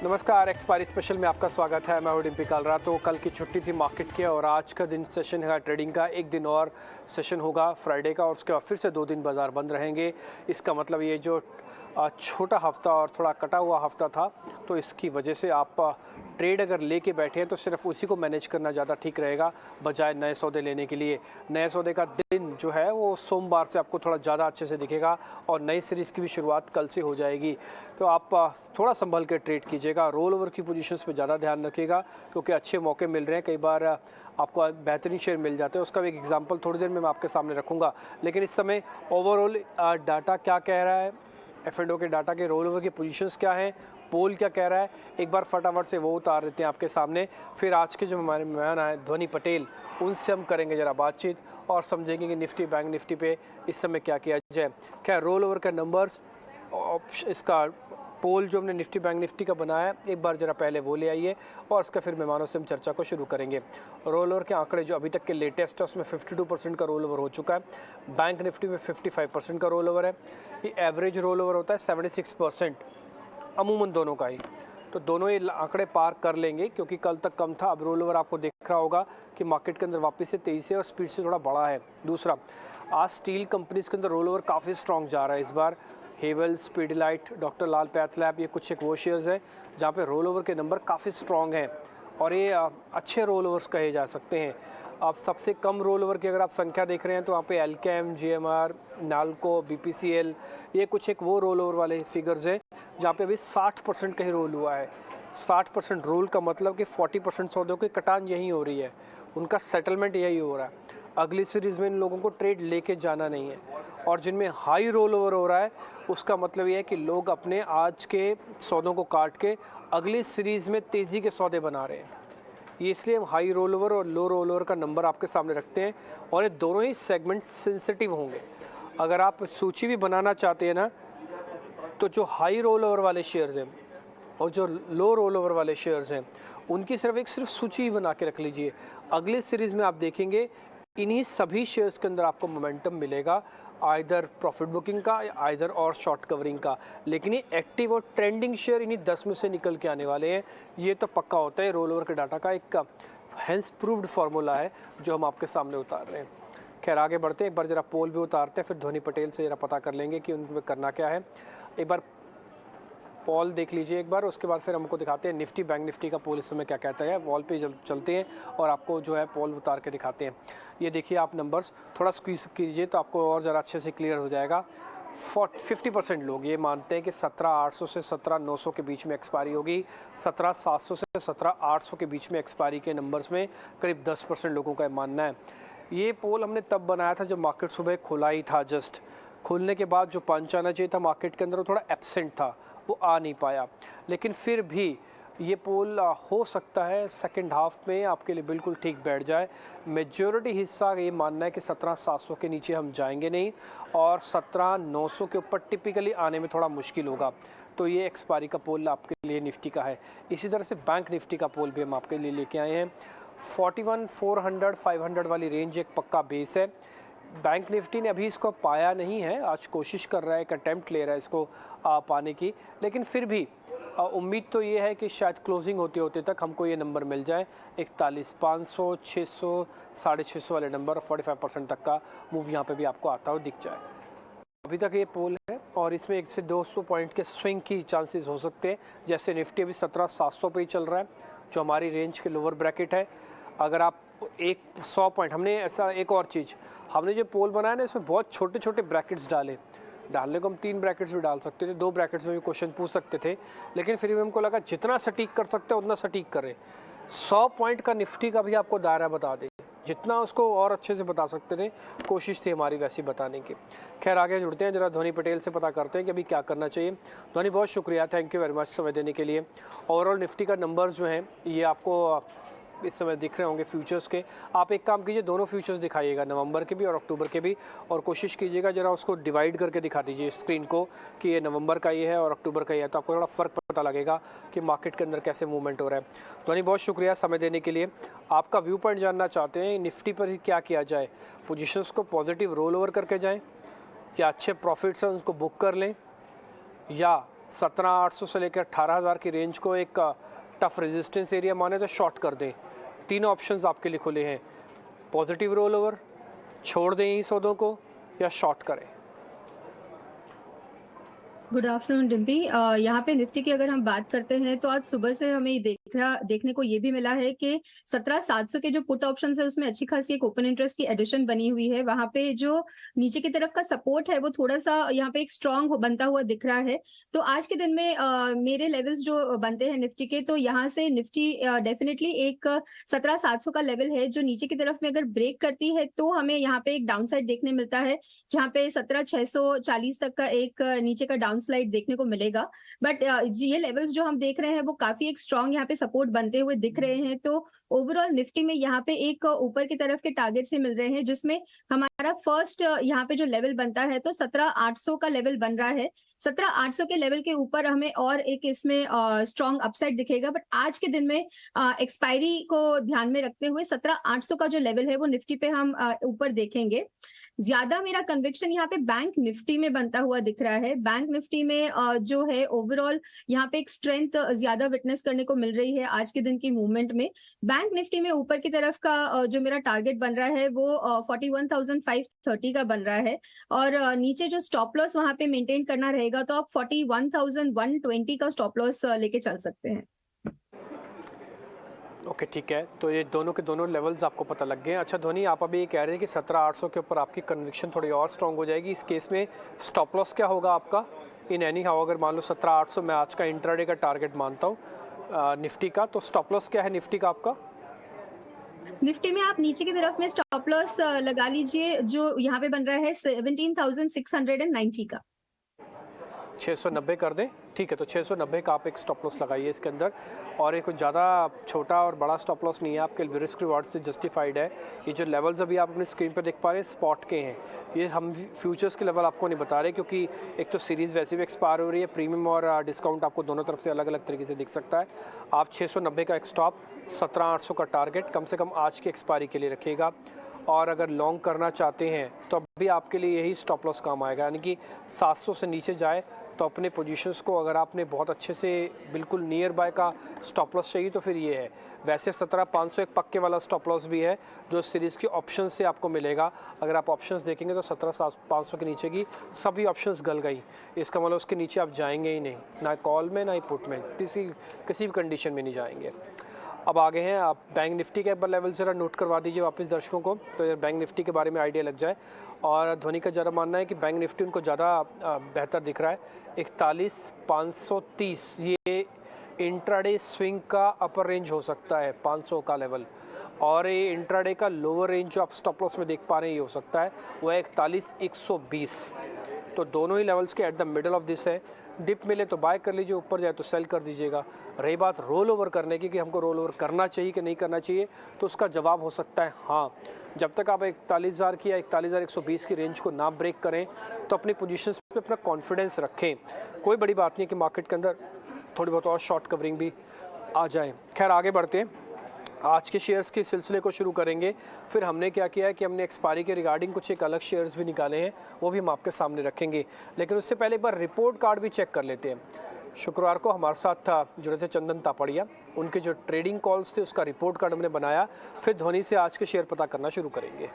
नमस्कार, expiry special में आपका स्वागत है। मैं हूं डिम्पी कालरा। तो कल की छुट्टी थी मार्केट की और आज का दिन सेशन है ट्रेडिंग का। एक दिन और सेशन होगा फ्राइडे का और उसके बाद फिर से 2 दिन बाजार बंद रहेंगे। इसका मतलब ये जो छोटा हफ्ता और थोड़ा कटा हुआ हफ्ता था, तो इसकी वजह से आप ट्रेड अगर लेके बैठे हैं तो सिर्फ उसी को मैनेज करना ज़्यादा ठीक रहेगा बजाय नए सौदे लेने के लिए। नए सौदे का दिन जो है वो सोमवार से आपको थोड़ा ज़्यादा अच्छे से दिखेगा और नई सीरीज़ की भी शुरुआत कल से हो जाएगी। तो आप थोड़ा संभल के ट्रेड कीजिएगा। रोल ओवर की पोजीशंस पे ज़्यादा ध्यान रखिएगा क्योंकि अच्छे मौके मिल रहे हैं। कई बार आपको बेहतरीन शेयर मिल जाते हैं। उसका भी एक एग्जांपल थोड़ी देर में मैं आपके सामने रखूँगा। लेकिन इस समय ओवरऑल डाटा क्या कह रहा है, F&O के डाटा के रोल ओवर की पोजीशंस क्या हैं, पोल क्या कह रहा है, एक बार फटाफट से वो उतार देते हैं आपके सामने। फिर आज के जो हमारे मेहमान आए ध्वनि पटेल, उनसे हम करेंगे ज़रा बातचीत और समझेंगे कि निफ्टी बैंक निफ्टी पे इस समय क्या किया जाए। क्या रोल ओवर का नंबर्स, इसका पोल जो हमने निफ्टी बैंक निफ्टी का बनाया है, एक बार ज़रा पहले वो ले आइए और उसका फिर मेहमानों से हम चर्चा को शुरू करेंगे। रोल ओवर के आंकड़े जो अभी तक के लेटेस्ट है उसमें 52% का रोल ओवर हो चुका है। बैंक निफ्टी में 55% का रोल ओवर है। ये एवरेज रोल ओवर होता है 76% अमूमन दोनों का ही। तो दोनों ये आंकड़े पार कर लेंगे क्योंकि कल तक कम था। अब रोल ओवर आपको दिख रहा होगा कि मार्केट के अंदर वापस से तेज़ी से और स्पीड से थोड़ा बड़ा है। दूसरा, आज स्टील कंपनीज के अंदर रोल ओवर काफ़ी स्ट्रॉन्ग जा रहा है इस बार। हेवल्स, पीडिलाइट, डॉक्टर लाल पैथलैब, ये कुछ एक वो शेयर्स हैं जहाँ पे रोल ओवर के नंबर काफ़ी स्ट्रॉन्ग हैं और ये अच्छे रोल ओवर्स कहे जा सकते हैं। आप सबसे कम रोल ओवर की अगर आप संख्या देख रहे हैं तो वहाँ पे एल्केम, जीएमआर, नाल्को, बीपीसीएल, ये कुछ एक वो रोल ओवर वाले फिगर्स हैं जहाँ पे अभी 60% का ही रोल हुआ है। 60% रोल का मतलब कि 40% सौदों की कटान यही हो रही है, उनका सेटलमेंट यही हो रहा है। अगली सीरीज़ में इन लोगों को ट्रेड लेके जाना नहीं है। और जिनमें हाई रोल ओवर हो रहा है उसका मतलब ये है कि लोग अपने आज के सौदों को काट के अगली सीरीज़ में तेज़ी के सौदे बना रहे हैं। ये इसलिए हम हाई रोल ओवर और लो रोल ओवर का नंबर आपके सामने रखते हैं और ये दोनों ही सेगमेंट सेंसिटिव होंगे। अगर आप सूची भी बनाना चाहते हैं ना, तो जो हाई रोल ओवर वाले शेयर्स हैं और जो लो रोल ओवर वाले शेयर्स हैं उनकी सिर्फ सूची बना के रख लीजिए। अगली सीरीज़ में आप देखेंगे इन्हीं सभी शेयर्स के अंदर आपको मोमेंटम मिलेगा, आइदर प्रॉफिट बुकिंग का या आइदर और शॉर्ट कवरिंग का। लेकिन ये एक्टिव और ट्रेंडिंग शेयर इन्हीं 10 में से निकल के आने वाले हैं, ये तो पक्का होता है। रोल ओवर के डाटा का एक हेंस प्रूव्ड फार्मूला है जो हम आपके सामने उतार रहे हैं। खैर आगे बढ़ते हैं, एक बार ज़रा पोल भी उतारते हैं, फिर ध्वनि पटेल से ज़रा पता कर लेंगे कि उनको करना क्या है। एक बार पोल देख लीजिए एक बार, उसके बाद फिर हमको दिखाते हैं निफ्टी बैंक निफ्टी का पोल इस समय क्या कहता है। वॉल पे चलते हैं और आपको जो है पोल उतार के दिखाते हैं। ये देखिए आप नंबर्स थोड़ा स्क्वीज कीजिए तो आपको और ज़रा अच्छे से क्लियर हो जाएगा। 50% लोग ये मानते हैं कि 17,800 से 17,900 के बीच में एक्सपायरी होगी। 17,700 से 17,800 के बीच में एक्सपायरी के नंबर्स में करीब 10% लोगों का मानना है। ये पोल हमने तब बनाया था जब मार्केट सुबह खुला ही था। जस्ट खुलने के बाद जो पंच आना चाहिए था मार्केट के अंदर वो थोड़ा एब्सेंट था, वो आ नहीं पाया। लेकिन फिर भी ये पोल हो सकता है सेकंड हाफ में आपके लिए बिल्कुल ठीक बैठ जाए। मेजॉरिटी हिस्सा ये मानना है कि 17,700 के नीचे हम जाएंगे नहीं और 17,900 के ऊपर टिपिकली आने में थोड़ा मुश्किल होगा। तो ये एक्सपायरी का पोल आपके लिए निफ्टी का है। इसी तरह से बैंक निफ्टी का पोल भी हम आपके लिए लेके आए हैं। 41,400 500 वाली रेंज एक पक्का बेस है। बैंक निफ्टी ने अभी इसको पाया नहीं है, आज कोशिश कर रहा है, एक अटैम्प्ट ले रहा है इसको पाने की। लेकिन फिर भी उम्मीद तो ये है कि शायद क्लोजिंग होते होते तक हमको ये नंबर मिल जाए। 41,500, 600, 650 वाले नंबर, 45% तक का मूव यहाँ पे भी आपको आता हुआ दिख जाए। अभी तक ये पोल है और इसमें 1 से 200 पॉइंट के स्विंग की चांसेस हो सकते हैं। जैसे निफ्टी अभी 17,700 पे ही चल रहा है जो हमारी रेंज के लोअर ब्रैकेट है। अगर आप 100 पॉइंट, हमने ऐसा एक और चीज़, हमने जो पोल बनाया ना इसमें बहुत छोटे छोटे ब्रैकेट्स डालने को हम 3 ब्रैकेट्स भी डाल सकते थे, 2 ब्रैकेट्स में भी क्वेश्चन पूछ सकते थे। लेकिन फिर भी हमको लगा जितना सटीक कर सकते हैं उतना सटीक करें। 100 पॉइंट का निफ्टी का भी आपको दायरा बता दें, जितना उसको और अच्छे से बता सकते थे, कोशिश थी हमारी वैसी बताने की। खैर आगे जुड़ते हैं, जरा ध्वनि पटेल से पता करते हैं कि अभी क्या करना चाहिए। ध्वनि बहुत शुक्रिया, थैंक यू वेरी मच समय देने के लिए। ओवरऑल निफ्टी का नंबर्स जो हैं ये आपको इस समय दिख रहे होंगे फ्यूचर्स के। आप एक काम कीजिए, दोनों फ्यूचर्स दिखाइएगा, नवंबर के भी और अक्टूबर के भी, और कोशिश कीजिएगा जरा उसको डिवाइड करके दिखा दीजिए स्क्रीन को कि ये नवंबर का ये है और अक्टूबर का ये है, तो आपको थोड़ा फ़र्क पता लगेगा कि मार्केट के अंदर कैसे मूवमेंट हो रहा है। तो बहुत शुक्रिया समय देने के लिए। आपका व्यू पॉइंट जानना चाहते हैं निफ्टी पर ही क्या किया जाए, पोजिशंस को पॉजिटिव रोल ओवर करके जाएँ या अच्छे प्रॉफिट्स हैं उनको बुक कर लें, या 17,800 से लेकर 18,000 की रेंज को एक टफ रेजिस्टेंस एरिया माने तो शॉर्ट कर दें। तीनों ऑप्शंस आपके लिए खुले हैं, पॉजिटिव रोल ओवर, छोड़ दें इन सौदों को या शॉर्ट करें। Good afternoon Dimpy. यहाँ पे निफ्टी की अगर हम बात करते हैं तो आज सुबह से हमें देखने को ये भी मिला है कि 17,700 के जो पुट ऑप्शन है उसमें अच्छी खासी एक ओपन इंटरेस्ट की एडिशन बनी हुई है। वहां पे जो नीचे की तरफ का सपोर्ट है वो थोड़ा सा यहाँ पे एक स्ट्रांग बनता हुआ दिख रहा है। तो आज के दिन में मेरे लेवल्स जो बनते हैं निफ्टी के, तो यहाँ से निफ्टी डेफिनेटली एक 17,700 का लेवल है जो नीचे की तरफ में अगर ब्रेक करती है तो हमें यहाँ पे एक डाउन साइड देखने मिलता है, जहाँ पे 17,640 तक का एक नीचे का डाउन स्लाइड देखने को मिलेगा। बट ये लेवल्स जो हम देख रहे हैं वो काफी एक स्ट्रांग यहाँ पे सपोर्ट बनते हुए दिख रहे हैं। तो ओवरऑल निफ्टी में यहाँ पे एक ऊपर की तरफ के टारगेट से मिल रहे हैं, जिसमें हमारा फर्स्ट यहाँ पे जो लेवल बनता है तो 17,800 का लेवल बन रहा है। 17,800 के लेवल के ऊपर हमें और एक इसमें स्ट्रॉन्ग अपसाइड दिखेगा। बट आज के दिन में एक्सपायरी को ध्यान में रखते हुए 17,800 का जो लेवल है वो निफ्टी पे हम ऊपर देखेंगे। ज्यादा मेरा कन्विक्शन यहाँ पे बैंक निफ्टी में बनता हुआ दिख रहा है। बैंक निफ्टी में जो है ओवरऑल यहाँ पे एक स्ट्रेंथ ज्यादा विटनेस करने को मिल रही है आज के दिन की मूवमेंट में। बैंक निफ्टी में ऊपर की तरफ का जो मेरा टारगेट बन रहा है वो 41,530 का बन रहा है, और नीचे जो स्टॉप लॉस वहां पे मेंटेन करना रहेगा तो आप 41,120 का स्टॉप लॉस लेके चल सकते हैं। ओके ठीक है, तो ये दोनों के दोनों लेवल्स आपको पता लग गए हैं। अच्छा धोनी, आप अभी ये कह रहे हैं कि 17,800 के ऊपर आपकी कन्विक्शन थोड़ी और स्ट्रांग हो जाएगी। इस केस में स्टॉप लॉस क्या होगा आपका इन एनी हाउ? अगर मान लो 17,800 मैं आज का इंट्राडे का टारगेट मानता हूँ निफ्टी का, तो स्टॉप लॉस क्या है निफ्टी का आपका? निफ्टी में आप नीचे की तरफ में स्टॉप लॉस लगा लीजिए जो यहाँ पे बन रहा है 17,690 का। 690 कर दें, ठीक है। तो 690 का आप एक स्टॉप लॉस लगाइए इसके अंदर, और ये कुछ ज़्यादा छोटा और बड़ा स्टॉप लॉस नहीं है, आपके रिस्क रिवार्ड से जस्टिफाइड है। ये जो लेवल्स अभी आप अपनी स्क्रीन पर देख पा रहे हैं स्पॉट के हैं, ये हम फ्यूचर्स के लेवल आपको नहीं बता रहे, क्योंकि एक तो सीरीज़ वैसे भी एक्सपायर हो रही है, प्रीमियम और डिस्काउंट आपको दोनों तरफ से अलग अलग तरीके से दिख सकता है। आप 690 का एक स्टॉप, 17,800 का टारगेट कम से कम आज की एक्सपायरी के लिए रखिएगा। और अगर लॉन्ग करना चाहते हैं तो अभी आपके लिए यही स्टॉप लॉस काम आएगा, यानी कि 700 से नीचे जाए तो अपने पोजीशंस को, अगर आपने बहुत अच्छे से बिल्कुल नियर बाय का स्टॉप लॉस चाहिए तो फिर ये है। वैसे 17,500 एक पक्के वाला स्टॉप लॉस भी है जो सीरीज़ की ऑप्शन से आपको मिलेगा। अगर आप ऑप्शंस देखेंगे तो 17,500 के नीचे की सभी ऑप्शंस गल गई, इसका मतलब उसके नीचे आप जाएंगे ही नहीं, ना कॉल में ना ही पुट में, किसी भी कंडीशन में नहीं जाएंगे। अब आगे हैं आप बैंक निफ्टी के लेवल ज़रा नोट करवा दीजिए वापस दर्शकों को, तो बैंक निफ्टी के बारे में आइडिया लग जाए। और धोनी का ज़रा मानना है कि बैंक निफ्टी उनको ज़्यादा बेहतर दिख रहा है। 41,530 ये इंट्राडे स्विंग का अपर रेंज हो सकता है, 500 का लेवल, और ये इंट्राडे का लोअर रेंज जो आप स्टॉप लॉस में देख पा रहे हैं ये हो सकता है, वो है 41,120। तो दोनों ही लेवल्स के at the middle of this है। डिप मिले तो बाय कर लीजिए, ऊपर जाए तो सेल कर दीजिएगा। रही बात रोल ओवर करने की कि हमको रोल ओवर करना चाहिए कि नहीं करना चाहिए, तो उसका जवाब हो सकता है हाँ। जब तक आप 41,000 की या 41,120 की रेंज को ना ब्रेक करें तो अपनी पोजीशंस पे अपना कॉन्फिडेंस रखें। कोई बड़ी बात नहीं कि मार्केट के अंदर थोड़ी बहुत और शॉर्ट कवरिंग भी आ जाए। खैर आगे बढ़ते हैं, आज के शेयर्स के सिलसिले को शुरू करेंगे। फिर हमने क्या किया है कि हमने एक्सपायरी के रिगार्डिंग कुछ एक अलग शेयर्स भी निकाले हैं, वो भी हम आपके सामने रखेंगे। लेकिन उससे पहले एक बार रिपोर्ट कार्ड भी चेक कर लेते हैं। शुक्रवार को हमारे साथ जुड़े थे चंदन तापड़िया, उनके जो ट्रेडिंग कॉल्स थे उसका रिपोर्ट कार्ड हमने बनाया। फिर धोनी से आज के शेयर पता करना शुरू करेंगे।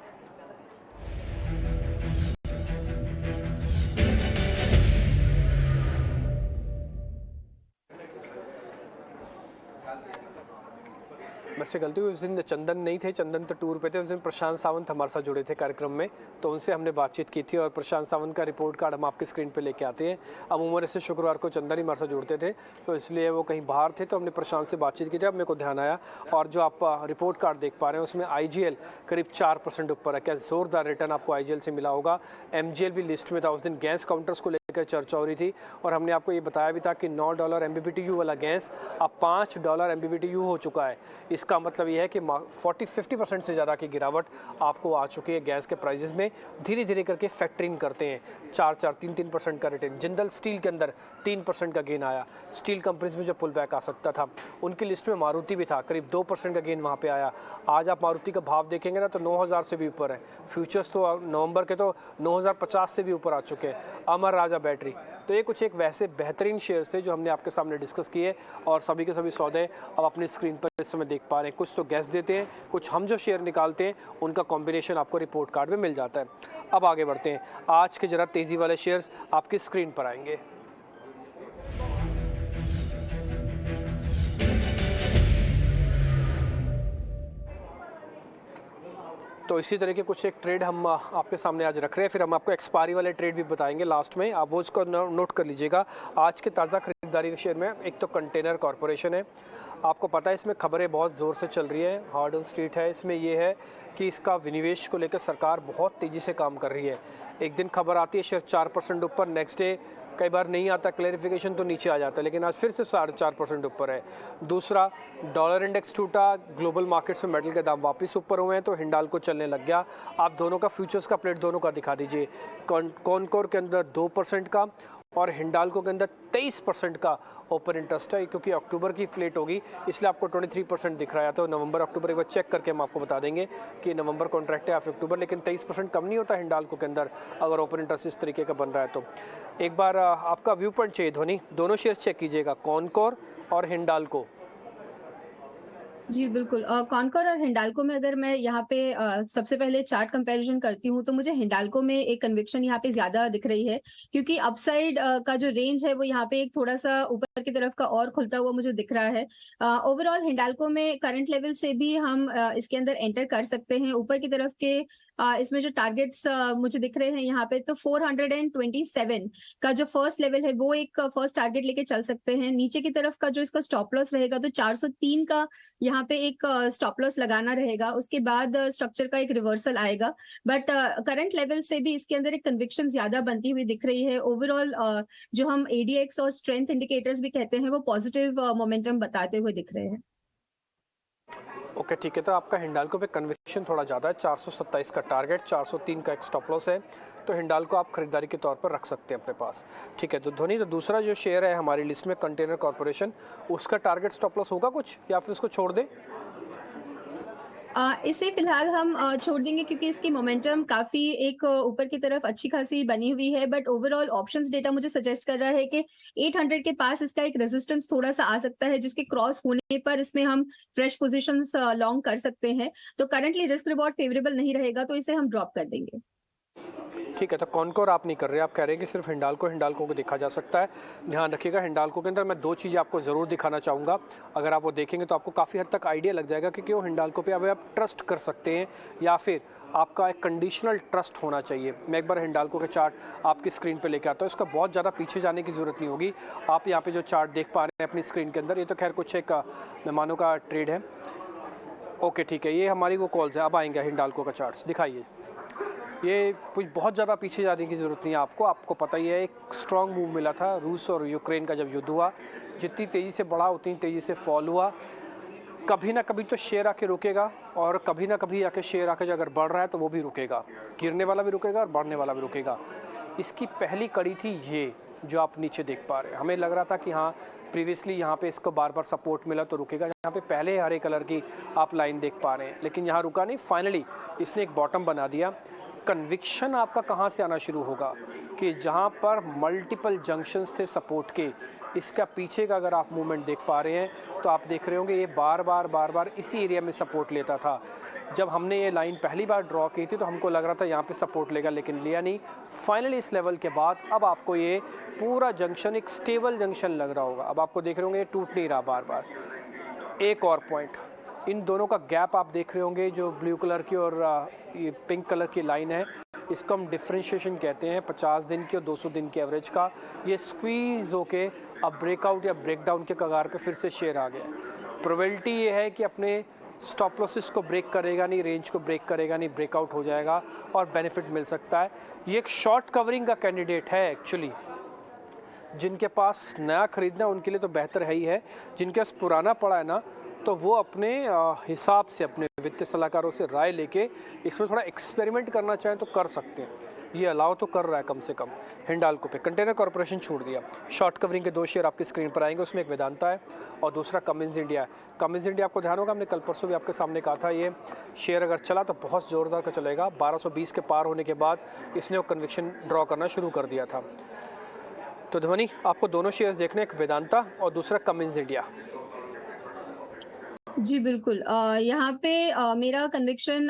मुझसे गलती हुई, उस दिन चंदन नहीं थे, चंदन तो टूर पे थे। उस दिन प्रशांत सावंत हमारे साथ जुड़े थे कार्यक्रम में, तो उनसे हमने बातचीत की थी और प्रशांत सावंत का रिपोर्ट कार्ड हम आपकी स्क्रीन पे लेके आते हैं। अमूमन से शुक्रवार को चंदन ही हमारे साथ जुड़ते थे, तो इसलिए वो कहीं बाहर थे, तो हमने प्रशांत से बातचीत की थी। अब मेरे को ध्यान आया, और जो आप रिपोर्ट कार्ड देख पा रहे हैं उसमें IGL करीब 4% ऊपर है। क्या जोरदार रिटर्न आपको IGL से मिला होगा। MGL भी लिस्ट में था। उस दिन गैस काउंटर्स को लेकर चर्चा हो रही थी, और हमने आपको ये बताया भी था कि $9 MMBTU वाला गैस अब $5 MMBTU हो चुका है। इसका मतलब ये है कि 40-50% से ज़्यादा की गिरावट आपको आ चुकी है गैस के प्राइजेस में। धीरे धीरे करके फैक्टरिंग करते हैं 4-3% का रिटर्न। जिंदल स्टील के अंदर 3% का गेन आया। स्टील कंपनीज में जो पुल बैक आ सकता था, उनकी लिस्ट में मारुति भी था, करीब 2% का गेन वहाँ पे आया। आज आप मारुति का भाव देखेंगे ना तो 9,000 से भी ऊपर है। फ्यूचर्स तो नवंबर के तो 9,050 से भी ऊपर आ चुके हैं। अमर राजा बैटरी। तो ये कुछ एक वैसे बेहतरीन शेयर्स थे जो हमने आपके सामने डिस्कस किए और सभी के सभी सौदे अब अपनी स्क्रीन पर इस समय देख पा रहे हैं। कुछ तो गैस देते हैं, कुछ हम जो शेयर निकालते हैं उनका कॉम्बिनेशन आपको रिपोर्ट कार्ड में मिल जाता है। अब आगे बढ़ते हैं, आज के ज़रा तेज़ी वाले शेयर्स आपकी स्क्रीन पर आएंगे। तो इसी तरह के कुछ एक ट्रेड हम आपके सामने आज रख रहे हैं, फिर हम आपको एक्सपायरी वाले ट्रेड भी बताएंगे लास्ट में, आप वो उसको नोट कर लीजिएगा। आज के ताज़ा खरीदारी के शेयर में एक तो कंटेनर कॉरपोरेशन है। आपको पता है इसमें खबरें बहुत ज़ोर से चल रही है, हार्ड ऑन स्ट्रीट है। इसमें ये है कि इसका विनिवेश को लेकर सरकार बहुत तेज़ी से काम कर रही है। एक दिन खबर आती है शेयर 4% ऊपर, नेक्स्ट डे कई बार नहीं आता क्लैरिफिकेशन तो नीचे आ जाता है, लेकिन आज फिर से 4.5% ऊपर है। दूसरा, डॉलर इंडेक्स टूटा, ग्लोबल मार्केट्स में मेटल के दाम वापस ऊपर हुए हैं तो हिंडाल्को चलने लग गया। आप दोनों का फ्यूचर्स का प्लेट दोनों का दिखा दीजिए। कॉनकोर के अंदर 2% का और हिंडाल्को के अंदर 23% का ओपन इंटरेस्ट है, क्योंकि अक्टूबर की फ्लेट होगी इसलिए आपको 23% दिख रहा है। तो नवंबर अक्टूबर एक बार चेक करके हम आपको बता देंगे कि नवंबर कॉन्ट्रैक्ट है या फिर अक्टूबर, लेकिन 23% कम नहीं होता हिंडाल्को के अंदर अगर ओपन इंटरेस्ट इस तरीके का बन रहा है तो। एक बार आपका व्यू पॉइंट चाहिए ध्वनि, दोनों शेयर चेक कीजिएगा, कॉनकोर और हिंडाल्को। जी बिल्कुल, कॉनकोर और हिंडाल्को में अगर मैं यहाँ पे सबसे पहले चार्ट कंपैरिजन करती हूँ तो मुझे हिंडाल्को में एक कन्विक्शन यहाँ पे ज्यादा दिख रही है, क्योंकि अपसाइड का जो रेंज है वो यहाँ पे एक थोड़ा सा ऊपर की तरफ का और खुलता हुआ मुझे दिख रहा है। ओवरऑल हिंडाल्को में करंट लेवल से भी हम इसके अंदर एंटर कर सकते हैं। ऊपर की तरफ के इसमें जो टारगेट्स मुझे दिख रहे हैं यहाँ पे, तो 427 का जो फर्स्ट लेवल है वो एक फर्स्ट टारगेट लेके चल सकते हैं। नीचे की तरफ का जो इसका स्टॉप लॉस रहेगा तो 403 का यहाँ पे एक स्टॉप लॉस लगाना रहेगा। उसके बाद स्ट्रक्चर का एक रिवर्सल आएगा, बट करंट लेवल से भी इसके अंदर एक कन्विक्शन ज्यादा बनती हुई दिख रही है। ओवरऑल जो हम ADX और स्ट्रेंथ इंडिकेटर्स भी कहते हैं वो पॉजिटिव मोमेंटम बताते हुए दिख रहे हैं। ओके ठीक है, तो आपका हिंडाल्को पे कन्विक्शन थोड़ा ज़्यादा है। 427 का टारगेट, 403 का एक स्टॉप लॉस है, तो हिंडाल्को आप खरीदारी के तौर पर रख सकते हैं अपने पास। ठीक है, तो ध्वनि, तो दूसरा जो शेयर है हमारी लिस्ट में कंटेनर कॉर्पोरेशन, उसका टारगेट स्टॉप लॉस होगा कुछ या फिर उसको छोड़ दें? इसे फिलहाल हम छोड़ देंगे, क्योंकि इसकी मोमेंटम काफी एक ऊपर की तरफ अच्छी खासी बनी हुई है। बट ओवरऑल ऑप्शंस डेटा मुझे सजेस्ट कर रहा है कि 800 के पास इसका एक रेजिस्टेंस थोड़ा सा आ सकता है, जिसके क्रॉस होने पर इसमें हम फ्रेश पोजीशंस लॉन्ग कर सकते हैं। तो करंटली रिस्क रिवॉर्ड फेवरेबल नहीं रहेगा, तो इसे हम ड्रॉप कर देंगे। ठीक है, तो कॉनकोर आप नहीं कर रहे, आप कह रहे हैं कि सिर्फ हिंडाल्को को देखा जा सकता है। ध्यान रखिएगा, हिंडाल्को के अंदर मैं दो चीज़ें आपको ज़रूर दिखाना चाहूँगा। अगर आप वो देखेंगे तो आपको काफ़ी हद तक आइडिया लग जाएगा कि वो हिंडाल्को पे अब आप ट्रस्ट कर सकते हैं या फिर आपका एक कंडीशनल ट्रस्ट होना चाहिए। मैं एक बार हिंडाल्को के चार्ट आपकी स्क्रीन पे लेके आता हूँ, इसका बहुत ज़्यादा पीछे जाने की ज़रूरत नहीं होगी। आप यहाँ पे जो चार्ट देख पा रहे हैं अपनी स्क्रीन के अंदर, ये तो खैर कुछ एक मेहमानों का ट्रेड है। ओके ठीक है, ये हमारी वो कॉल्स है। अब आएंगे हिंडाल्को का चार्ट्स, दिखाइए। ये कुछ बहुत ज़्यादा पीछे जाने की ज़रूरत नहीं है आपको पता ही है, एक स्ट्रॉन्ग मूव मिला था रूस और यूक्रेन का जब युद्ध हुआ। जितनी तेज़ी से बढ़ा उतनी तेज़ी से फॉल हुआ। कभी ना कभी तो शेयर आके रुकेगा और कभी ना कभी आके शेयर आके अगर बढ़ रहा है तो वो भी रुकेगा, गिरने वाला भी रुकेगा और बढ़ने वाला भी रुकेगा। इसकी पहली कड़ी थी ये जो आप नीचे देख पा रहे हैं। हमें लग रहा था कि हाँ प्रीवियसली यहाँ पे इसको बार बार सपोर्ट मिला तो रुकेगा। यहाँ पे पहले हरे कलर की आप लाइन देख पा रहे हैं, लेकिन यहाँ रुका नहीं, फाइनली इसने एक बॉटम बना दिया। कन्विक्शन आपका कहाँ से आना शुरू होगा कि जहाँ पर मल्टीपल जंक्शंस थे सपोर्ट के, इसका पीछे का अगर आप मूवमेंट देख पा रहे हैं तो आप देख रहे होंगे ये बार बार इसी एरिया में सपोर्ट लेता था। जब हमने ये लाइन पहली बार ड्रॉ की थी तो हमको लग रहा था यहाँ पे सपोर्ट लेगा, लेकिन लिया नहीं। फाइनली इस लेवल के बाद अब आपको ये पूरा जंक्शन एक स्टेबल जंक्शन लग रहा होगा। अब आपको देख रहे होंगे ये टूट नहीं रहा बार बार। एक और पॉइंट, इन दोनों का गैप आप देख रहे होंगे, जो ब्लू कलर की और ये पिंक कलर की लाइन है, इसको हम डिफरेंशिएशन कहते हैं 50 दिन की और 200 दिन की एवरेज का। ये स्क्वीज़ होके अब ब्रेकआउट या ब्रेकडाउन के कगार पे फिर से शेयर आ गया। प्रोबेबिलिटी ये है कि अपने स्टॉप लॉसेस को ब्रेक करेगा नहीं, रेंज को ब्रेक करेगा नहीं, ब्रेकआउट हो जाएगा और बेनिफिट मिल सकता है। ये एक शॉर्ट कवरिंग का कैंडिडेट है एक्चुअली। जिनके पास नया खरीदना है उनके लिए तो बेहतर है ही है, जिनके पास पुराना पड़ा है ना तो वो अपने हिसाब से अपने वित्तीय सलाहकारों से राय लेके इसमें थोड़ा एक्सपेरिमेंट करना चाहें तो कर सकते हैं। ये अलाउ तो कर रहा है कम से कम। हिंडाल्को पे कंटेनर कॉर्पोरेशन छोड़ दिया। शॉर्ट कवरिंग के दो शेयर आपकी स्क्रीन पर आएंगे, उसमें एक वेदांता है और दूसरा कमिंस इंडिया है। कमिंस इंडिया आपको ध्यान होगा, हमने कल परसों भी आपके सामने कहा था ये शेयर अगर चला तो बहुत ज़ोरदार का चलेगा। 1220 के पार होने के बाद इसने वो कन्विक्शन ड्रॉ करना शुरू कर दिया था। तो ध्वनि, आपको दोनों शेयर्स देखने, एक वेदांता और दूसरा कमिंस इंडिया। जी, बिल्कुल। यहाँ पे मेरा कन्विक्शन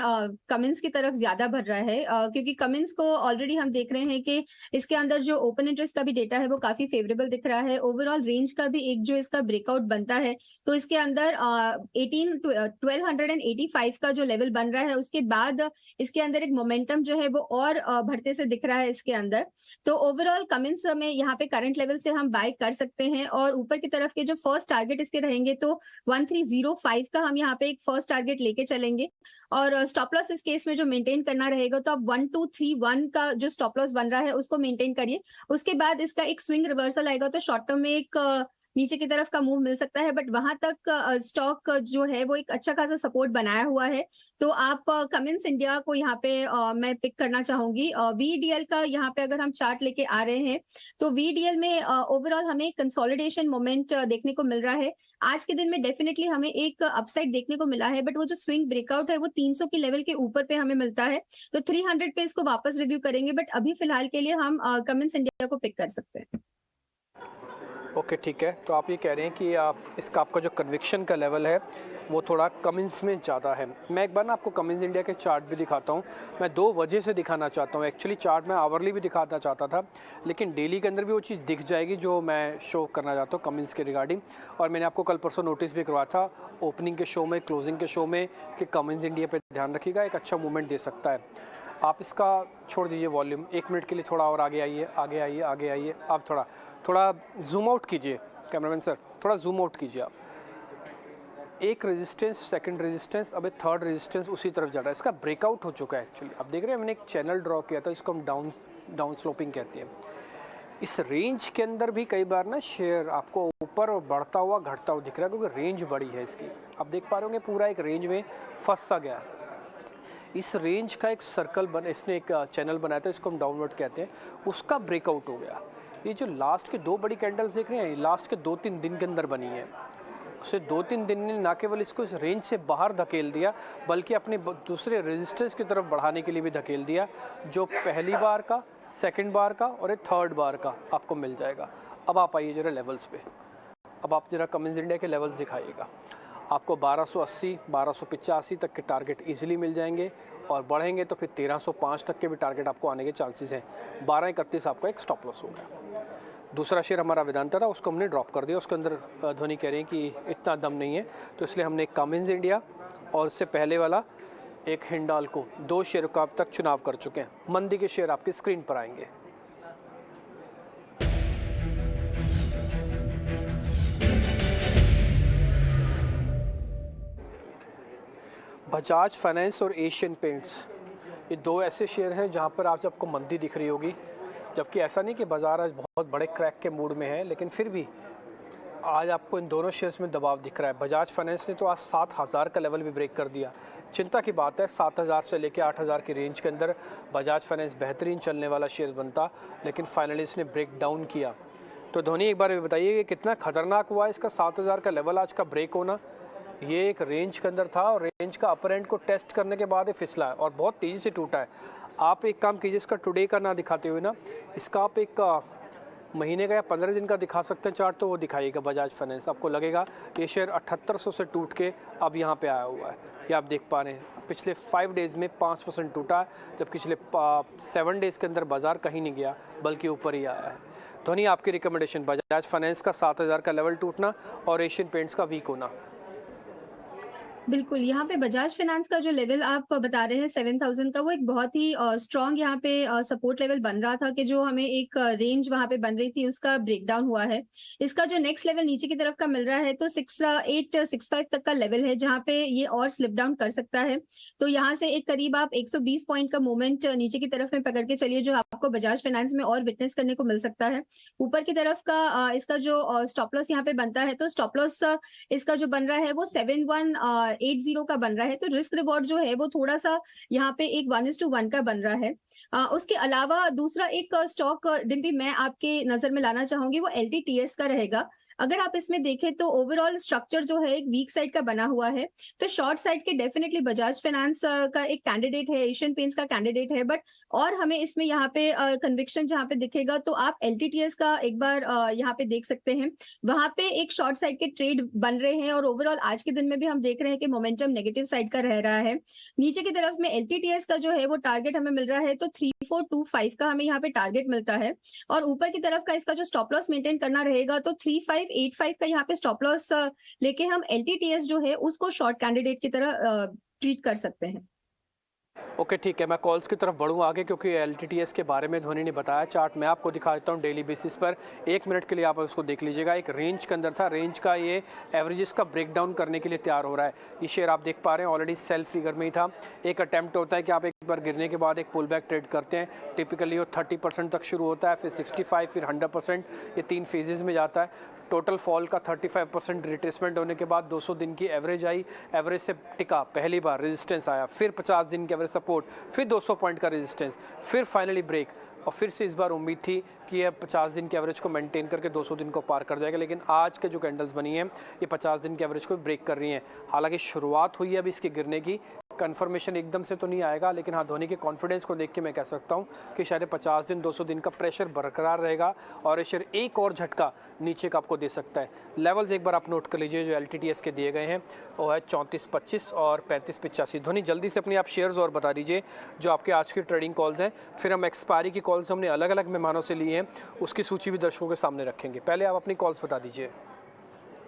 कमिंस की तरफ ज़्यादा बढ़ रहा है, क्योंकि कमिंस को ऑलरेडी हम देख रहे हैं कि इसके अंदर जो ओपन इंटरेस्ट का भी डेटा है वो काफ़ी फेवरेबल दिख रहा है। ओवरऑल रेंज का भी एक जो इसका ब्रेकआउट बनता है, तो इसके अंदर 1285 का जो लेवल बन रहा है, उसके बाद इसके अंदर एक मोमेंटम जो है वो और बढ़ते से दिख रहा है इसके अंदर। तो ओवरऑल कमिंस में यहाँ पे करंट लेवल से हम बाय कर सकते हैं, और ऊपर की तरफ के जो फर्स्ट टारगेट इसके रहेंगे तो 1305 का हम यहाँ पे एक फर्स्ट टारगेट लेके चलेंगे, और स्टॉप लॉस इस केस में जो मेंटेन करना रहेगा तो आप 1231 का जो स्टॉप लॉस बन रहा है उसको मेंटेन करिए। उसके बाद इसका एक स्विंग रिवर्सल आएगा तो शॉर्ट टर्म में एक नीचे की तरफ का मूव मिल सकता है, बट वहां तक स्टॉक जो है वो एक अच्छा खासा सपोर्ट बनाया हुआ है। तो आप कमिंस इंडिया को यहाँ पे मैं पिक करना चाहूंगी। वीडीएल का यहाँ पे अगर हम चार्ट लेके आ रहे हैं तो वीडीएल में ओवरऑल हमें कंसोलिडेशन मोमेंट देखने को मिल रहा है। आज के दिन में डेफिनेटली हमें एक अपसाइड देखने को मिला है, बट वो जो स्विंग ब्रेकआउट है वो 300 के लेवल के ऊपर पे हमें मिलता है, तो 300 पे इसको वापस रिव्यू करेंगे, बट अभी फिलहाल के लिए हम कमिंस इंडिया को पिक कर सकते हैं। ओके, ठीक है। तो आप ये कह रहे हैं कि इसका आपका जो कन्विक्शन का लेवल है वो थोड़ा कमिंस में ज़्यादा है। मैं एक बार ना आपको कमिंस इंडिया के चार्ट भी दिखाता हूँ। मैं दो वजह से दिखाना चाहता हूँ। एक्चुअली चार्ट मैं आवरली भी दिखाना चाहता था, लेकिन डेली के अंदर भी वो चीज़ दिख जाएगी जो मैं शो करना चाहता हूँ कमिंस के रिगार्डिंग। और मैंने आपको कल परसों नोटिस भी करवाया था ओपनिंग के शो में, क्लोजिंग के शो में, कि कमिंस इंडिया पर ध्यान रखिएगा, एक अच्छा मूवमेंट दे सकता है। आप इसका छोड़ दीजिए वॉल्यूम, 1 मिनट के लिए थोड़ा और आगे आइए, आगे आइए, आगे आइए। आप थोड़ा जूम आउट कीजिए कैमरामैन सर, थोड़ा जूम आउट कीजिए आप। एक रेजिस्टेंस, सेकंड रेजिस्टेंस, अब थर्ड रेजिस्टेंस उसी तरफ जा रहा है। इसका ब्रेकआउट हो चुका है एक्चुअली। आप देख रहे हैं मैंने एक चैनल ड्रॉ किया था, इसको हम डाउन स्लोपिंग कहते हैं। इस रेंज के अंदर भी कई बार ना शेयर आपको ऊपर बढ़ता हुआ घटता हुआ दिख रहा है, क्योंकि रेंज बड़ी है इसकी। आप देख पा रहे होंगे पूरा एक रेंज में फंस सा गया। इस रेंज का एक सर्कल इसने एक चैनल बनाया था, इसको हम डाउनवर्ड कहते हैं, उसका ब्रेकआउट हो गया। ये जो लास्ट के 2 बड़ी कैंडल्स देख रहे हैं, लास्ट के 2-3 दिन के अंदर बनी है। उसे 2-3 दिन ने ना केवल इसको इस रेंज से बाहर धकेल दिया, बल्कि अपने दूसरे रेजिस्टेंस की तरफ बढ़ाने के लिए भी धकेल दिया, जो पहली बार का, सेकंड बार का और एक थर्ड बार का आपको मिल जाएगा। अब आप आइए जरा लेवल्स पे। अब आप जरा कमिंस इंडिया के लेवल्स दिखाइएगा। आपको 1280, 1285 तक के टारगेट इजीली मिल जाएंगे, और बढ़ेंगे तो फिर 1305 तक के भी टारगेट आपको आने के चांसेस हैं। 1231 आपका एक स्टॉप लॉस होगा। दूसरा शेयर हमारा वेदांता था, उसको हमने ड्रॉप कर दिया। उसके अंदर ध्वनि कह रहे हैं कि इतना दम नहीं है, तो इसलिए हमने एक कमिंस इंडिया और उससे पहले वाला एक हिंडाल्को, 2 शेयर का अब तक चुनाव कर चुके हैं। मंदी के शेयर आपकी स्क्रीन पर आएंगे। बजाज फाइनेंस और एशियन पेंट्स, ये 2 ऐसे शेयर हैं जहां पर आज आपको मंदी दिख रही होगी। जबकि ऐसा नहीं कि बाजार आज बहुत बड़े क्रैक के मूड में है, लेकिन फिर भी आज आपको इन दोनों शेयर्स में दबाव दिख रहा है। बजाज फाइनेंस ने तो आज 7000 का लेवल भी ब्रेक कर दिया। चिंता की बात है, 7000 से लेकर 8000 की रेंज के अंदर बजाज फाइनेंस बेहतरीन चलने वाला शेयर बनता, लेकिन फाइनली इसने ब्रेक डाउन किया। तो धोनी, एक बार बताइए कि कितना खतरनाक हुआ इसका 7000 का लेवल आज का ब्रेक होना। ये एक रेंज के अंदर था और रेंज का अपर एंड को टेस्ट करने के बाद ये फिसला है और बहुत तेज़ी से टूटा है। आप एक काम कीजिए, इसका टुडे का ना दिखाते हुए ना, इसका आप एक महीने का या 15 दिन का दिखा सकते हैं चार्ट, तो वो दिखाइएगा बजाज फाइनेंस। आपको लगेगा ये शेयर 7800 से टूट के अब यहाँ पे आया हुआ है। ये आप देख पा रहे हैं पिछले 5 डेज़ में 5% टूटा है, जब पिछले 7 डेज़ के अंदर बाजार कहीं नहीं गया बल्कि ऊपर ही आया है। धोनी, आपकी रिकमेंडेशन बजाज फाइनेंस का 7000 का लेवल टूटना और एशियन पेंट्स का वीक होना। बिल्कुल, यहाँ पे बजाज फाइनेंस का जो लेवल आप बता रहे हैं 7000 का, वो एक बहुत ही स्ट्रॉन्ग यहाँ पे सपोर्ट लेवल बन रहा था कि जो हमें एक रेंज वहाँ पे बन रही थी उसका ब्रेकडाउन हुआ है। इसका जो नेक्स्ट लेवल नीचे की तरफ का मिल रहा है तो 6865 तक का लेवल है, जहाँ पे ये और स्लिप डाउन कर सकता है। तो यहाँ से एक करीब आप 120 पॉइंट का मूवमेंट नीचे की तरफ में पकड़ के चलिए, जो आपको बजाज फाइनेंस में और विटनेस करने को मिल सकता है। ऊपर की तरफ का इसका जो स्टॉप लॉस यहाँ पे बनता है, तो स्टॉप लॉस इसका जो बन रहा है वो 7180 का बन रहा है। तो रिस्क रिवॉर्ड जो है वो थोड़ा सा यहाँ पे एक 1:1 का बन रहा है। उसके अलावा दूसरा एक स्टॉक डिम्पी मैं आपके नजर में लाना चाहूंगी, वो LTTS का रहेगा। अगर आप इसमें देखें तो ओवरऑल स्ट्रक्चर जो है एक वीक साइड का बना हुआ है, तो शॉर्ट साइड के डेफिनेटली बजाज फाइनेंस का एक कैंडिडेट है, एशियन पेंट्स का कैंडिडेट है, बट और हमें इसमें यहाँ पे कन्विक्शन जहाँ पे दिखेगा तो आप एलटीटीएस का एक बार यहाँ पे देख सकते हैं। वहां पे एक शॉर्ट साइड के ट्रेड बन रहे हैं और ओवरऑल आज के दिन में भी हम देख रहे हैं कि मोमेंटम नेगेटिव साइड का रह रहा है। नीचे की तरफ में एलटीटीएस का जो है वो टारगेट हमें मिल रहा है, तो 3425 का हमें यहाँ पे टारगेट मिलता है, और ऊपर की तरफ का इसका जो स्टॉप लॉस मेंटेन करना रहेगा तो 3585 का यहाँ पे स्टॉप लॉस लेके हम एलटीटीएस जो है उसको शॉर्ट कैंडिडेट की तरह ट्रीट कर सकते हैं। ओके ठीक है, मैं कॉल्स की तरफ बढ़ूँ आगे, क्योंकि एलटीटीएस के बारे में ध्वनि ने बताया। चार्ट मैं आपको दिखा देता हूँ डेली बेसिस पर, 1 मिनट के लिए आप उसको देख लीजिएगा। एक रेंज के अंदर था, रेंज का ये एवरेजेस का ब्रेक डाउन करने के लिए तैयार हो रहा है। ये शेयर आप देख पा रहे हैं ऑलरेडी सेल फिगर में ही था। एक अटैम्प्ट होता है कि आप एक बार गिरने के बाद एक पुल बैक ट्रेड करते हैं, टिपिकली वो 30% तक शुरू होता है, फिर 65, फिर 100%, ये 3 फेजेज़ में जाता है। टोटल फॉल का 35% रिट्रेसमेंट होने के बाद 200 दिन की एवरेज आई, एवरेज से टिका, पहली बार रेजिस्टेंस आया, फिर 50 दिन की एवरेज सपोर्ट, फिर 200 पॉइंट का रेजिस्टेंस, फिर फाइनली ब्रेक, और फिर से इस बार उम्मीद थी कि यह 50 दिन की एवरेज को मेंटेन करके 200 दिन को पार कर जाएगा, लेकिन आज के जो कैंडल्स बनी हैं ये 50 दिन की एवरेज को ब्रेक कर रही हैं। हालांकि शुरुआत हुई है अभी इसके गिरने की, कंफर्मेशन एकदम से तो नहीं आएगा, लेकिन हाँ धोनी के कॉन्फिडेंस को देख के मैं कह सकता हूँ कि शायद 50 दिन 200 दिन का प्रेशर बरकरार रहेगा और ये शेयर एक और झटका नीचे का आपको दे सकता है। लेवल्स एक बार आप नोट कर लीजिए जो एलटीटीएस के दिए गए हैं, वो है 3425 और 3585। धोनी जल्दी से अपनी आप शेयर्स और बता दीजिए जो आपके आज की ट्रेडिंग कॉल्स हैं, फिर हम एक्सपायरी की कॉल्स हमने अलग अलग मेहमानों से ली हैं उसकी सूची भी दर्शकों के सामने रखेंगे। पहले आप अपनी कॉल्स बता दीजिए।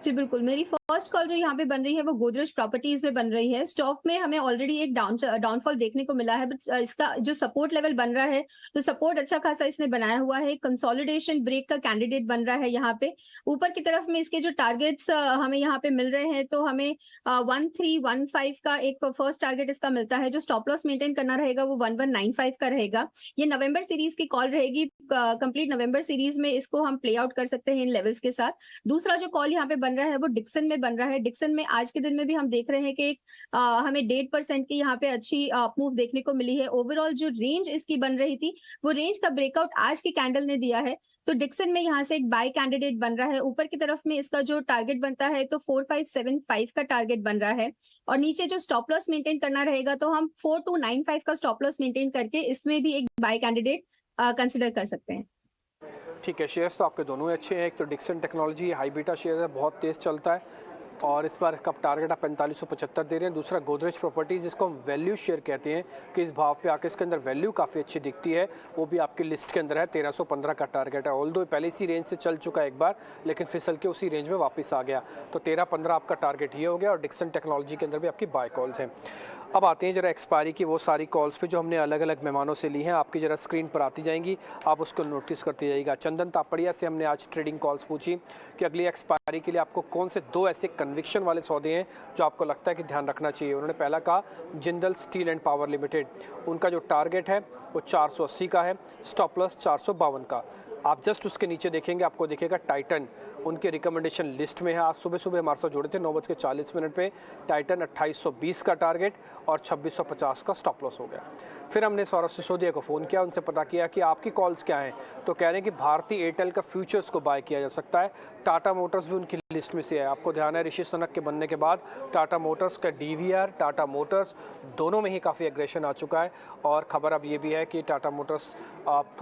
जी बिल्कुल, मेरी फर्स्ट कॉल जो यहाँ पे बन रही है वो गोदरेज प्रॉपर्टीज में बन रही है। स्टॉक में हमें ऑलरेडी एक डाउनफॉल देखने को मिला है, बट इसका जो सपोर्ट लेवल बन रहा है तो सपोर्ट अच्छा खासा इसने बनाया हुआ है। कंसोलिडेशन ब्रेक का कैंडिडेट बन रहा है यहाँ पे। ऊपर की तरफ में इसके जो टारगेट्स हमें यहाँ पे मिल रहे हैं, तो हमें 1315 का एक फर्स्ट टारगेट इसका मिलता है। जो स्टॉप लॉस मेंटेन करना रहेगा वो 1195 का रहेगा। ये नवंबर सीरीज की कॉल रहेगी, कंप्लीट नवंबर सीरीज में इसको हम प्ले आउट कर सकते हैं इन लेवल्स के साथ। दूसरा जो कॉल यहाँ पे बन रहा है वो डिक्सन में बन रहा है। डिक्सन में आज के दिन में भी हम देख रहे हैं कि हमें 1.5% की यहाँ पे अच्छी मूव देखने को मिली है। ओवरऑल जो रेंज इसकी बन रही थी वो रेंज का ब्रेकआउट आज की कैंडल ने दिया है, तो डिक्सन में यहाँ से एक बाय कैंडिडेट बन रहा है। ऊपर की तरफ में इसका जो टारगेट बनता है तो 4575 का टारगेट बन रहा है, और नीचे जो स्टॉप लॉस मेंटेन करना रहेगा तो हम 4295 का स्टॉप लॉस मेंटेन करके इसमें भी एक बाय कैंडिडेट कंसिडर कर सकते हैं। ठीक है, शेयर्स तो आपके दोनों ही अच्छे हैं। एक तो Dixon technology high beta share है, बहुत तेज़ चलता है और इस बार कब टारगेट आप 4575 दे रहे हैं। दूसरा गोदरेज प्रॉपर्टीज़, जिसको हम वैल्यू शेयर कहते हैं कि इस भाव पे आके इसके अंदर वैल्यू काफ़ी अच्छी दिखती है, वो भी आपकी लिस्ट के अंदर है। 1315 का टारगेट है। ऑल्दो पहले इसी रेंज से चल चुका है एक बार, लेकिन फिसल के उसी रेंज में वापस आ गया, तो 1315 आपका टारगेट ये हो गया। और डिक्सन टेक्नोलॉजी के अंदर भी आपकी बाय कॉल्स हैं। अब आते हैं जरा एक्सपायरी की वो सारी कॉल्स पे जो हमने अलग अलग मेहमानों से ली हैं। आपकी जरा स्क्रीन पर आती जाएंगी, आप उसको नोटिस करते जाइएगा। चंदन तापड़िया से हमने आज ट्रेडिंग कॉल्स पूछी कि अगली एक्सपायरी के लिए आपको कौन से 2 ऐसे कन्विक्शन वाले सौदे हैं जो आपको लगता है कि ध्यान रखना चाहिए। उन्होंने पहला कहा Jindal steel and power limited, उनका जो टारगेट है वो 480 का है, स्टॉप लॉस 452 का। आप जस्ट उसके नीचे देखेंगे, आपको दिखेगा टाइटन, उनके रिकमेंडेशन लिस्ट में है। आज सुबह सुबह हमारे साथ जुड़े थे 9:40 पे। टाइटन 2820 का टारगेट और 2650 का स्टॉप लॉस हो गया। फिर हमने सौरभ सिसोदिया को फ़ोन किया, उनसे पता किया कि आपकी कॉल्स क्या हैं, तो कह रहे हैं कि भारतीय एयरटेल का फ्यूचर्स को बाय किया जा सकता है। टाटा मोटर्स भी उनकी लिस्ट में से है। आपको ध्यान है ऋषि सुनक के बनने के बाद टाटा मोटर्स का DVR, टाटा मोटर्स दोनों में ही काफ़ी एग्रेशन आ चुका है, और खबर अब ये भी है कि टाटा मोटर्स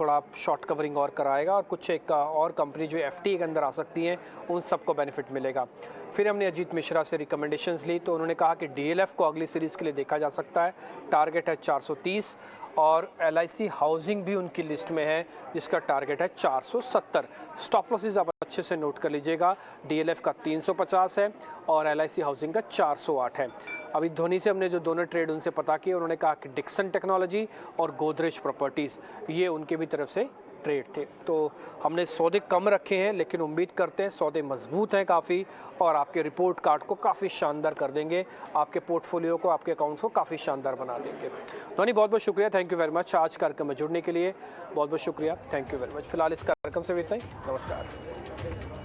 थोड़ा शॉर्ट कवरिंग और कराएगा, और कुछ एक और कंपनी जो FTA के अंदर आ सकती हैं उन सबको बेनिफिट मिलेगा। फिर हमने अजीत मिश्रा से रिकमेंडेशंस ली, तो उन्होंने कहा कि DLF को अगली सीरीज़ के लिए देखा जा सकता है, टारगेट है 430, और LIC हाउसिंग भी उनकी लिस्ट में है जिसका टारगेट है 470। स्टॉप लॉसेस आप अच्छे से नोट कर लीजिएगा, DLF का 350 है और LIC हाउसिंग का 408 है। अभी धोनी से हमने जो दोनों ट्रेड उनसे पता किए, उन्होंने कहा कि डिक्सन टेक्नोलॉजी और गोदरेज प्रॉपर्टीज़ ये उनके भी तरफ से ट्रेड थे। तो हमने सौदे कम रखे हैं, लेकिन उम्मीद करते हैं सौदे मजबूत हैं काफ़ी, और आपके रिपोर्ट कार्ड को काफ़ी शानदार कर देंगे, आपके पोर्टफोलियो को, आपके अकाउंट्स को काफ़ी शानदार बना देंगे। धोनी बहुत बहुत शुक्रिया, थैंक यू वेरी मच आज कार्यक्रम में जुड़ने के लिए, बहुत बहुत शुक्रिया, थैंक यू वेरी मच। फिलहाल इस कार्यक्रम से भी इतना ही, नमस्कार।